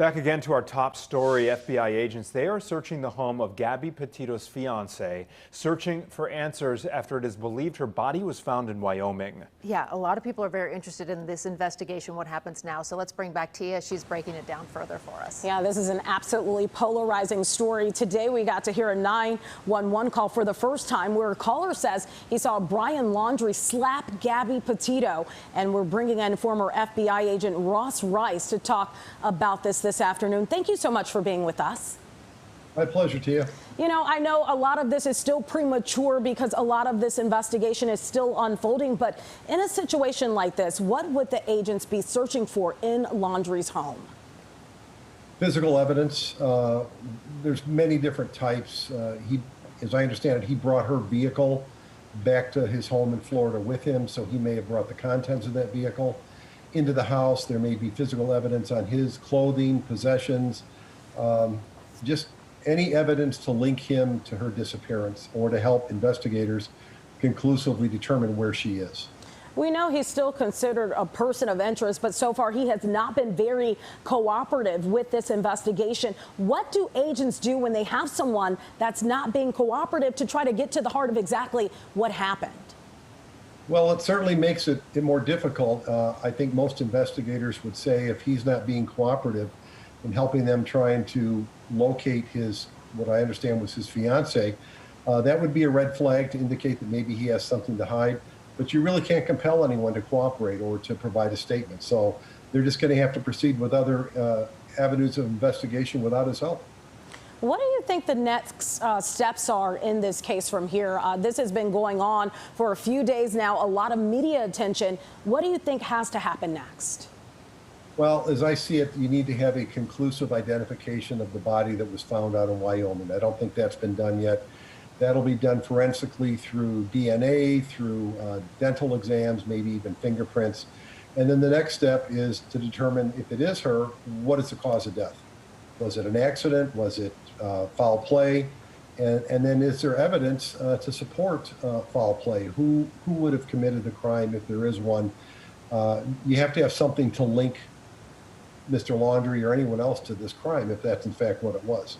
Back again to our top story. FBI agents, they are searching the home of Gabby Petito's fiance, searching for answers after it is believed her body was found in Wyoming. Yeah, a lot of people are very interested in this investigation, what happens now. So let's bring back Tia. She's breaking it down further for us. Yeah, this is an absolutely polarizing story. Today we got to hear a 911 call for the first time where a caller says he saw Brian Laundrie slap Gabby Petito. And we're bringing in former FBI agent Ross Rice to talk about this afternoon. Thank you so much for being with us. My pleasure, Tia. You know, I know a lot of this is still premature because a lot of this investigation is still unfolding. But in a situation like this, what would the agents be searching for in Laundrie's home? Physical evidence. There's many different types. As I understand it, he brought her vehicle back to his home in Florida with him, so he may have brought the contents of that vehicle into the house. There may be physical evidence on his clothing, possessions, just any evidence to link him to her disappearance or to help investigators conclusively determine where she is. We know he's still considered a person of interest, but so far he has not been very cooperative with this investigation. What do agents do when they have someone that's not being cooperative to try to get to the heart of exactly what happened? Well, it certainly makes it more difficult. I think most investigators would say if he's not being cooperative in helping them trying to locate what I understand was his fiance, that would be a red flag to indicate that maybe he has something to hide. But you really can't compel anyone to cooperate or to provide a statement. So they're just going to have to proceed with other avenues of investigation without his help. What do you think the next steps are in this case from here? This has been going on for a few days now, a lot of media attention. What do you think has to happen next? Well, as I see it, you need to have a conclusive identification of the body that was found out in Wyoming. I don't think that's been done yet. That'll be done forensically through DNA, through dental exams, maybe even fingerprints. And then the next step is to determine if it is her, what is the cause of death? Was it an accident? Was it foul play? And then is there evidence to support foul play? Who would have committed the crime if there is one? You have to have something to link Mr. Laundrie or anyone else to this crime if that's in fact what it was.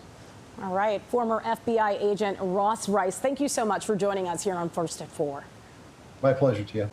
All right. Former FBI agent Ross Rice, thank you so much for joining us here on First at 4. My pleasure, Tia.